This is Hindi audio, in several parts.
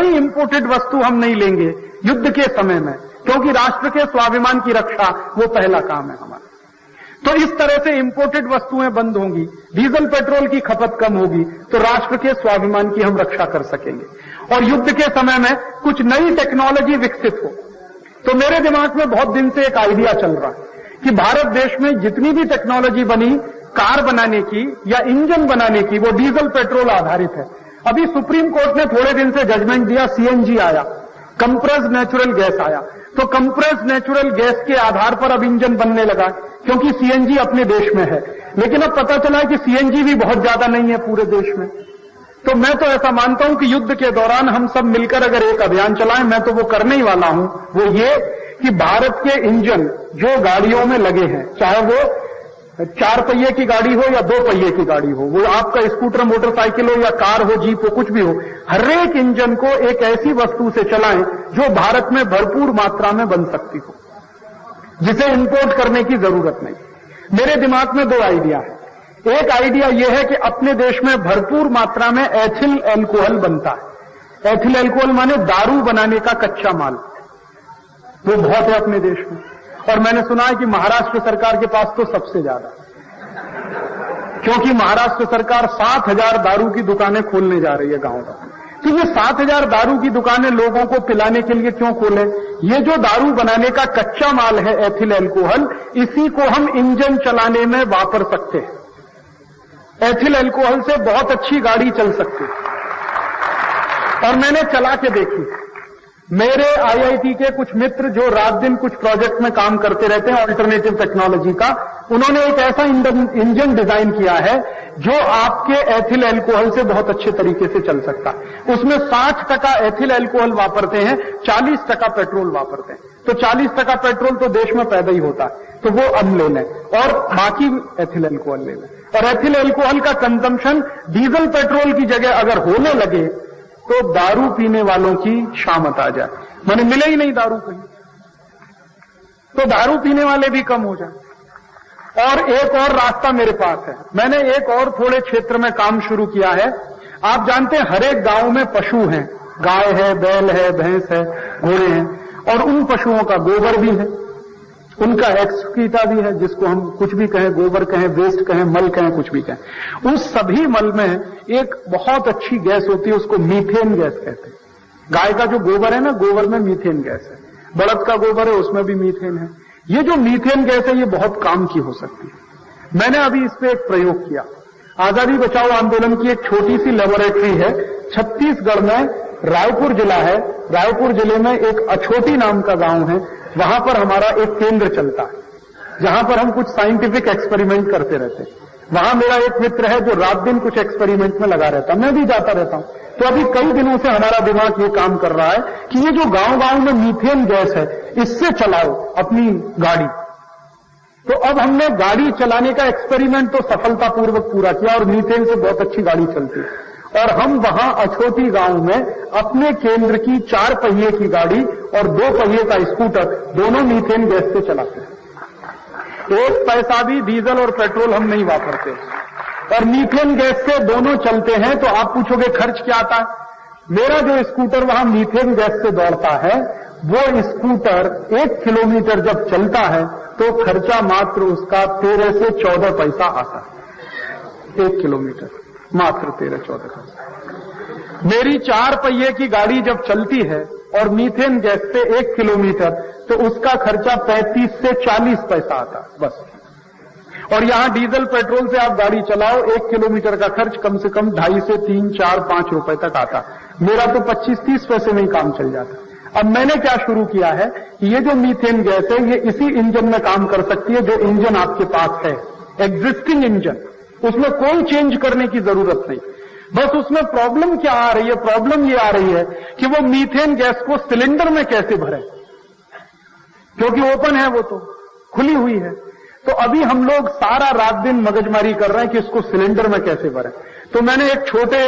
कोई इंपोर्टेड वस्तु हम नहीं लेंगे युद्ध के समय में, क्योंकि राष्ट्र के स्वाभिमान की रक्षा वो पहला काम है हमारा। तो इस तरह से इंपोर्टेड वस्तुएं बंद होंगी, डीजल पेट्रोल की खपत कम होगी, तो राष्ट्र के स्वाभिमान की हम रक्षा कर सकेंगे। और युद्ध के समय में कुछ नई टेक्नोलॉजी विकसित हो। तो मेरे दिमाग में बहुत दिन से एक आइडिया चल रहा है कि भारत देश में जितनी भी टेक्नोलॉजी बनी कार बनाने की या इंजन बनाने की, वो डीजल पेट्रोल आधारित है। अभी सुप्रीम कोर्ट ने थोड़े दिन से जजमेंट दिया, सीएनजी आया, कंप्रेस्ड नेचुरल गैस आया। तो कंप्रेस्ड नेचुरल गैस के आधार पर अब इंजन बनने लगा, क्योंकि सीएनजी अपने देश में है। लेकिन अब पता चला है कि सीएनजी भी बहुत ज्यादा नहीं है पूरे देश में। तो मैं तो ऐसा मानता हूं कि युद्ध के दौरान हम सब मिलकर अगर एक अभियान चलाएं, मैं तो वो करने ही वाला हूं, वो ये कि भारत के इंजन जो गाड़ियों में लगे हैं, चाहे वो 4 पहिए की गाड़ी हो या 2 पहिए की गाड़ी हो, वो आपका स्कूटर, मोटरसाइकिल हो या कार हो, जीप हो, कुछ भी हो, हर एक इंजन को एक ऐसी वस्तु से चलाएं जो भारत में भरपूर मात्रा में बन सकती हो, जिसे इंपोर्ट करने की जरूरत नहीं। मेरे दिमाग में 2 आइडिया है। एक आइडिया यह है कि अपने देश में भरपूर मात्रा में एथिल एल्कोहल बनता है। एथिल एल्कोहल माने दारू बनाने का कच्चा माल, वो बहुत है अपने देश में। और मैंने सुना है कि महाराष्ट्र सरकार के पास तो सबसे ज्यादा, क्योंकि महाराष्ट्र सरकार 7,000 दारू की दुकानें खोलने जा रही है गांव गांव। तो ये 7,000 दारू की दुकानें लोगों को पिलाने के लिए क्यों खोले? ये जो दारू बनाने का कच्चा माल है एथिल एल्कोहल, इसी को हम इंजन चलाने में वापर सकते हैं। एथिल एल्कोहल से बहुत अच्छी गाड़ी चल सकती है। और मैंने चला के देखी। मेरे आईआईटी के कुछ मित्र जो रात दिन कुछ प्रोजेक्ट में काम करते रहते हैं ऑल्टरनेटिव टेक्नोलॉजी का, उन्होंने एक ऐसा इंजन डिजाइन किया है जो आपके एथिल एल्कोहल से बहुत अच्छे तरीके से चल सकता है। उसमें 60% एथिल एल्कोहल वापरते हैं, 40% पेट्रोल वापरते हैं। तो 40% पेट्रोल तो देश में पैदा ही होता है, तो वो अब ले लें और बाकी एथिल एल्कोहल ले लें। और एथिल एल्कोहल का कंजम्पशन डीजल पेट्रोल की जगह अगर होने लगे तो दारू पीने वालों की शामत आ जाए, माने मिले ही नहीं दारू कहीं, तो दारू पीने वाले भी कम हो जाए। और एक और रास्ता मेरे पास है। मैंने एक और थोड़े क्षेत्र में काम शुरू किया है। आप जानते हैं हर एक गांव में पशु हैं, गाय है, बैल है, भैंस है, घोड़े हैं, और उन पशुओं का गोबर भी है, उनका एक्सक्रीटा भी है, जिसको हम कुछ भी कहें, गोबर कहें, वेस्ट कहें, मल कहें, कुछ भी कहें। उस सभी मल में एक बहुत अच्छी गैस होती है, उसको मीथेन गैस कहते हैं। गाय का जो गोबर है ना, गोबर में मीथेन गैस है। बड़द का गोबर है, उसमें भी मीथेन है। ये जो मीथेन गैस है, ये बहुत काम की हो सकती है। मैंने अभी इस पे एक प्रयोग किया। आजादी बचाओ आंदोलन की एक छोटी सी लेबोरेटरी है छत्तीसगढ़ में, रायपुर जिला है। रायपुर जिले में एक अछोटी नाम का गांव है, वहां पर हमारा एक केंद्र चलता है, जहां पर हम कुछ साइंटिफिक एक्सपेरिमेंट करते रहते हैं। वहां मेरा एक मित्र है जो रात दिन कुछ एक्सपेरिमेंट में लगा रहता है, मैं भी जाता रहता हूं। तो अभी कई दिनों से हमारा दिमाग ये काम कर रहा है कि ये जो गांव गांव में मीथेन गैस है, इससे चलाओ अपनी गाड़ी। तो अब हमने गाड़ी चलाने का एक्सपेरिमेंट तो सफलतापूर्वक पूरा किया और मीथेन से बहुत अच्छी गाड़ी चलती है। और हम वहां अछोटी गांव में अपने केंद्र की 4 पहिए की गाड़ी और 2 पहिए का स्कूटर दोनों मीथेन गैस से चलाते हैं। 1 पैसा भी डीजल और पेट्रोल हम नहीं वापरते और मीथेन गैस से दोनों चलते हैं। तो आप पूछोगे खर्च क्या आता है? मेरा जो स्कूटर वहां मीथेन गैस से दौड़ता है, वो स्कूटर 1 किलोमीटर जब चलता है तो खर्चा मात्र उसका 13 से 14 पैसा आता है। 1 किलोमीटर मात्र 13-14 पैसा। मेरी 4 पहिए की गाड़ी जब चलती है और मीथेन गैस से 1 किलोमीटर, तो उसका खर्चा 35 से 40 पैसा आता है बस। और यहां डीजल पेट्रोल से आप गाड़ी चलाओ, 1 किलोमीटर का खर्च कम से कम 2.5 से 3, 4, 5 रुपए तक आता। मेरा तो 25-30 पैसे में ही काम चल जाता। अब मैंने क्या शुरू किया है कि ये जो मीथेन गैस है, ये इसी इंजन में काम कर सकती है जो इंजन आपके पास है, एग्जिस्टिंग इंजन। उसमें कोई चेंज करने की जरूरत नहीं। बस उसमें प्रॉब्लम क्या आ रही है? प्रॉब्लम ये आ रही है कि वो मीथेन गैस को सिलेंडर में कैसे भरे, क्योंकि ओपन है, वो तो खुली हुई है। तो अभी हम लोग सारा रात दिन मगजमारी कर रहे हैं कि इसको सिलेंडर में कैसे भरें। तो मैंने एक छोटे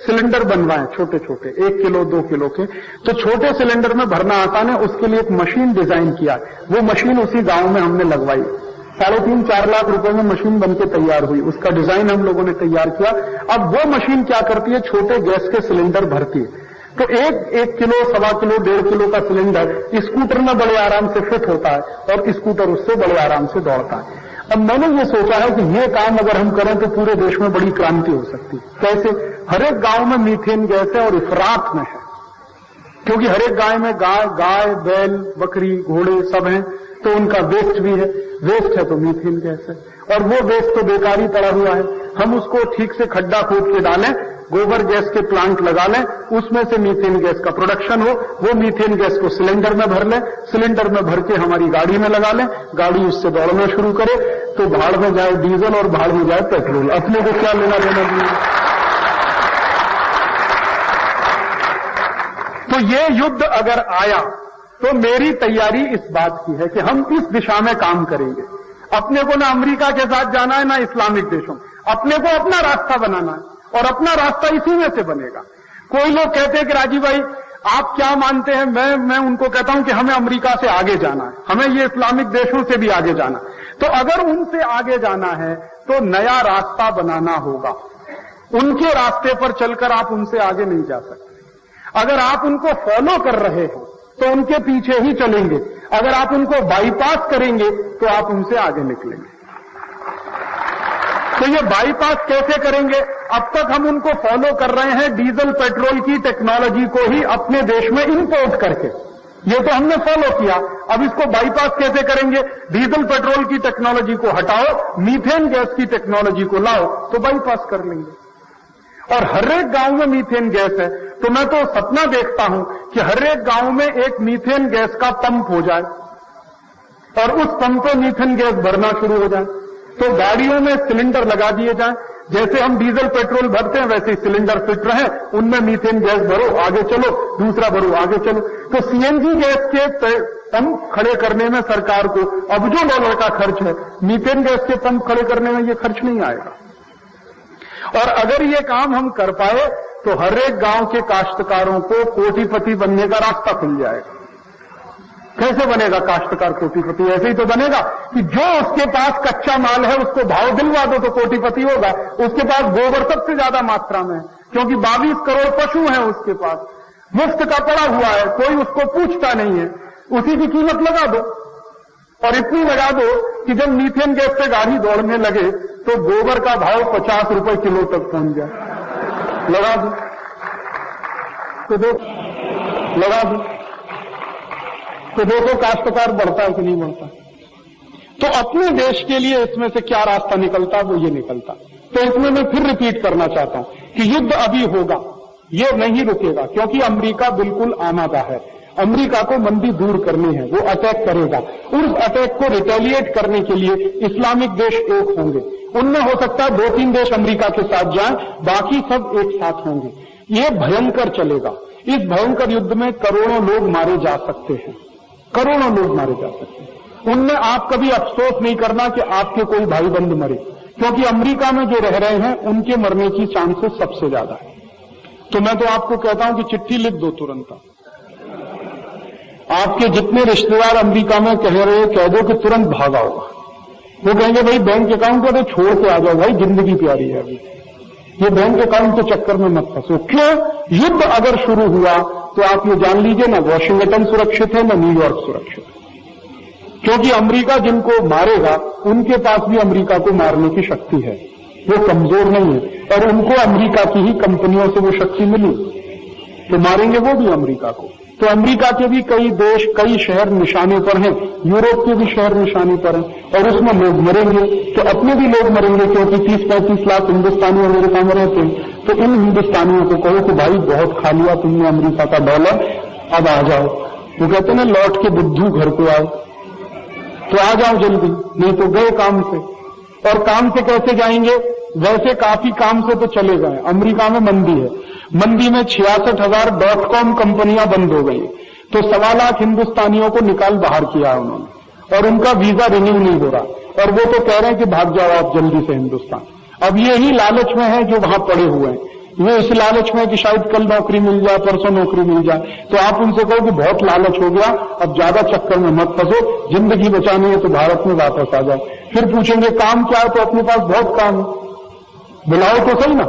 सिलेंडर बनवाए, छोटे छोटे 1 किलो 2 किलो के। तो छोटे सिलेंडर में भरना आसान है, उसके लिए एक मशीन डिजाइन किया। वो मशीन उसी गांव में हमने लगवाई। 3.5-4 लाख रुपए में मशीन बनके तैयार हुई। उसका डिजाइन हम लोगों ने तैयार किया। अब वो मशीन क्या करती है? छोटे गैस के सिलेंडर भरती है। तो एक किलो, 1.25 किलो, 1.5 किलो का सिलेंडर स्कूटर में बड़े आराम से फिट होता है और स्कूटर उससे बड़े आराम से दौड़ता है। अब मैंने ये सोचा है कि ये काम अगर हम करें तो पूरे देश में बड़ी क्रांति हो सकती है। कैसे? हर एक गांव में मीथेन गैस है और इफरात में है, क्योंकि हर एक गांव में गाय, बैल, बकरी, घोड़े सब हैं, तो उनका वेस्ट भी है। वेस्ट है तो मीथेन गैस है, और वो वेस्ट तो बेकार ही पड़ा हुआ है। हम उसको ठीक से खड्डा खोद के डालें, गोबर गैस के प्लांट लगा लें, उसमें से मीथेन गैस का प्रोडक्शन हो, वो मीथेन गैस को सिलेंडर में भर लें, सिलेंडर में भर के हमारी गाड़ी में लगा लें, गाड़ी उससे दौड़ना शुरू करे, तो भाड़ में जाए डीजल और भाड़ में जाए पेट्रोल, अपने को क्या लेना देना नहीं। तो ये युद्ध अगर आया तो मेरी तैयारी इस बात की है कि हम इस दिशा में काम करेंगे। अपने को ना अमेरिका के साथ जाना है ना इस्लामिक देशों, अपने को अपना रास्ता बनाना है, और अपना रास्ता इसी में से बनेगा। कोई लोग कहते हैं कि राजीव भाई आप क्या मानते हैं? मैं उनको कहता हूं कि हमें अमेरिका से आगे जाना है, हमें ये इस्लामिक देशों से भी आगे जाना। तो अगर उनसे आगे जाना है तो नया रास्ता बनाना होगा। उनके रास्ते पर चलकर आप उनसे आगे नहीं जा सकते। अगर आप उनको फॉलो कर रहे हो तो उनके पीछे ही चलेंगे, अगर आप उनको बाईपास करेंगे तो आप उनसे आगे निकलेंगे। तो ये बाईपास कैसे करेंगे? अब तक हम उनको फॉलो कर रहे हैं डीजल पेट्रोल की टेक्नोलॉजी को ही अपने देश में इंपोर्ट करके, ये तो हमने फॉलो किया। अब इसको बाईपास कैसे करेंगे? डीजल पेट्रोल की टेक्नोलॉजी को हटाओ, मीथेन गैस की टेक्नोलॉजी को लाओ, तो बाईपास कर लेंगे। और हर एक गांव में मीथेन गैस है, तो मैं तो सपना देखता हूं कि हर एक गांव में एक मीथेन गैस का पंप हो जाए और उस पंप पे मीथेन गैस भरना शुरू हो जाए। तो गाड़ियों में सिलेंडर लगा दिए जाएं, जैसे हम डीजल पेट्रोल भरते हैं वैसे ही सिलेंडर फिट रहे, उनमें मीथेन गैस भरो, आगे चलो, दूसरा भरो, आगे चलो। तो सीएनजी गैस के पंप खड़े करने में सरकार को अरबों डॉलर का खर्च है, मीथेन गैस के पंप खड़े करने में ये खर्च नहीं आएगा। और अगर ये काम हम कर पाए तो हर एक गांव के काश्तकारों को कोटिपति बनने का रास्ता खुल जाएगा। कैसे बनेगा काश्तकार कोटिपति? ऐसे ही तो बनेगा कि जो उसके पास कच्चा माल है उसको भाव दिलवा दो तो कोटिपति होगा। उसके पास गोबर सबसे ज्यादा मात्रा में है, क्योंकि 22 करोड़ पशु हैं उसके पास, मुफ्त का पड़ा हुआ है, कोई उसको पूछता नहीं है, उसी की कीमत लगा दो। और इतनी लगा दो कि जब मीथेन गैस से गाड़ी दौड़ने लगे तो गोबर का भाव 50 रुपए किलो तक पहुंच जाए। लगा दो तो लगा दो तो देखो काश्तकार बढ़ता है कि नहीं बढ़ता। तो अपने देश के लिए इसमें से क्या रास्ता निकलता, वो ये निकलता। तो इसमें मैं फिर रिपीट करना चाहता हूं कि युद्ध अभी होगा, ये नहीं रुकेगा, क्योंकि अमेरिका बिल्कुल आमादा है। अमेरिका को मंदी दूर करनी है, वो अटैक करेगा। उस अटैक को रिटेलिएट करने के लिए इस्लामिक देश एक होंगे। उनमें हो सकता है 2-3 देश अमेरिका के साथ जाएं, बाकी सब एक साथ होंगे। ये भयंकर चलेगा। इस भयंकर युद्ध में करोड़ों लोग मारे जा सकते हैं, करोड़ों लोग मारे जा सकते हैं। उनमें आप कभी अफसोस नहीं करना कि आपके कोई भाई बंद मरे, क्योंकि अमेरिका में जो रह रहे हैं उनके मरने की चांसेस सबसे ज्यादा है। तो मैं तो आपको कहता हूं कि चिट्ठी लिख दो तुरंत। आपके जितने रिश्तेदार अमेरिका में कह रहे हैं, कह दो कि तुरंत भागा होगा। वो कहेंगे भाई बैंक अकाउंट को तो छोड़ के आ जाओ, भाई जिंदगी प्यारी है अभी, ये बैंक अकाउंट के चक्कर में मत फंसो। क्यों? युद्ध अगर शुरू हुआ तो आप ये जान लीजिए ना वॉशिंगटन सुरक्षित है ना न्यूयॉर्क सुरक्षित है, क्योंकि अमेरिका जिनको मारेगा उनके पास भी अमेरिका को मारने की शक्ति है, वो कमजोर नहीं है, और उनको अमेरिका की ही कंपनियों से वो शक्ति मिली, तो मारेंगे वो भी अमेरिका को। तो अमेरिका के भी कई देश, कई शहर निशाने पर हैं, यूरोप के भी शहर निशाने पर हैं, और उसमें लोग मरेंगे तो अपने भी लोग मरेंगे, क्योंकि 30-35 लाख हिंदुस्तानी अमेरिका में रहते हैं। तो इन हिंदुस्तानियों को कहो कि भाई बहुत खा लिया तुमने अमेरिका का डॉलर, अब आ जाओ। वो कहते हैं ना लौट के बुद्धू घर को आओ, तो आ जाओ जल्दी, नहीं तो गए काम से। और काम से कैसे जाएंगे? वैसे काफी काम से तो चले गए। अमेरिका में मंदी है, मंदी में 66,000 .com कंपनियां बंद हो गई, तो 1.25 लाख हिंदुस्तानियों को निकाल बाहर किया उन्होंने, और उनका वीजा रिन्यू नहीं हो रहा, और वो तो कह रहे हैं कि भाग जाओ आप जल्दी से हिंदुस्तान। अब ये ही लालच में है जो वहां पड़े हुए हैं, ये इस लालच में कि शायद कल नौकरी मिल जाए, परसों नौकरी मिल जाए। तो आप उनसे कहो कि बहुत लालच हो गया, अब ज्यादा चक्कर में मत फंसो, जिंदगी बचानी है तो भारत में वापस आ जाओ। फिर पूछेंगे काम क्या है, तो अपने पास बहुत काम है, बुलाओ तो सही ना।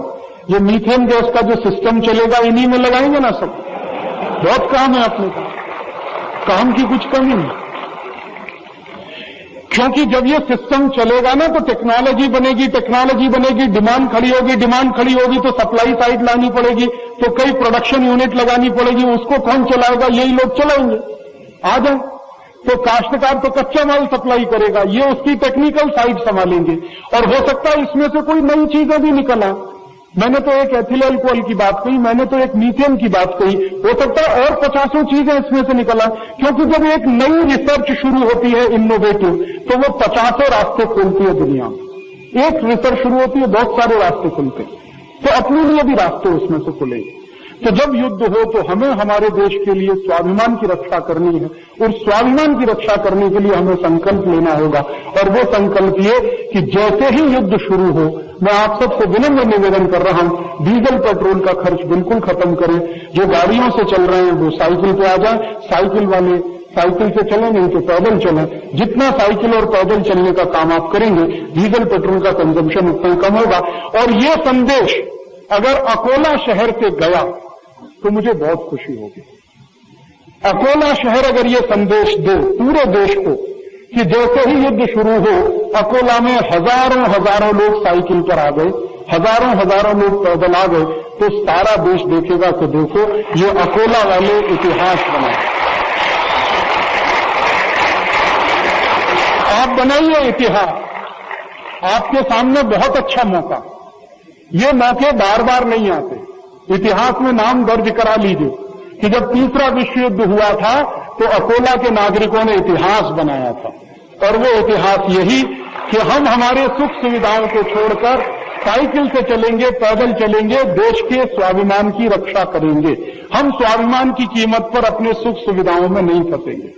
ये मीथेन गैस का जो सिस्टम चलेगा इन्हीं में लगाएंगे ना सब। बहुत काम है अपने का, काम की कुछ कमी नहीं। क्योंकि जब ये सिस्टम चलेगा ना तो टेक्नोलॉजी बनेगी, डिमांड खड़ी होगी तो सप्लाई साइड लानी पड़ेगी, तो कई प्रोडक्शन यूनिट लगानी पड़ेगी, उसको कौन चलाएगा? यही लोग चलाएंगे। आ जाए तो काश्तकार तो कच्चा माल सप्लाई करेगा, ये उसकी टेक्निकल साइड संभालेंगे, और हो सकता है इसमें से कोई नई चीजें भी निकला। मैंने तो एक एथिल अल्कोहल की बात कही, मैंने तो एक मीथेन की बात कही, हो सकता है और 50 चीजें इसमें से निकला, क्योंकि जब एक नई रिसर्च शुरू होती है इनोवेटिव, तो वो 50 रास्ते खोलती है दुनिया में। एक रिसर्च शुरू होती है, बहुत सारे रास्ते खुलते हैं, तो अपने लिए भी रास्ते उसमें से खुलेंगे। तो जब युद्ध हो तो हमें हमारे देश के लिए स्वाभिमान की रक्षा करनी है, और स्वाभिमान की रक्षा करने के लिए हमें संकल्प लेना होगा। और वो संकल्प ये कि जैसे ही युद्ध शुरू हो, मैं आप सबसे विनम्र निवेदन कर रहा हूं, डीजल पेट्रोल का खर्च बिल्कुल खत्म करें। जो गाड़ियों से चल रहे हैं वो साइकिल पे आ जाए, साइकिल वाले साइकिल से चलें, नहीं तो पैदल चलें। जितना साइकिल और पैदल चलने का काम आप करेंगे, डीजल पेट्रोल का कंजम्पशन उतना कम होगा। और ये संदेश अगर अकोला शहर से गया तो मुझे बहुत खुशी होगी। अकोला शहर अगर ये संदेश दे पूरे देश को कि जैसे ही युद्ध शुरू हो, अकोला में हजारों लोग साइकिल पर आ गए, हजारों लोग पैदल आ गए, तो सारा देश देखेगा कि देखो ये अकोला वाले इतिहास बनाए। आप बनाइए इतिहास, आपके सामने बहुत अच्छा मौका। ये मौके बार बार नहीं आते। इतिहास में नाम दर्ज करा लीजिए कि जब तीसरा विश्व युद्ध हुआ था तो अकोला के नागरिकों ने इतिहास बनाया था, और वो इतिहास यही कि हम हमारे सुख सुविधाओं को छोड़कर साइकिल से चलेंगे, पैदल चलेंगे, देश के स्वाभिमान की रक्षा करेंगे। हम स्वाभिमान की कीमत पर अपने सुख सुविधाओं में नहीं फंसेंगे।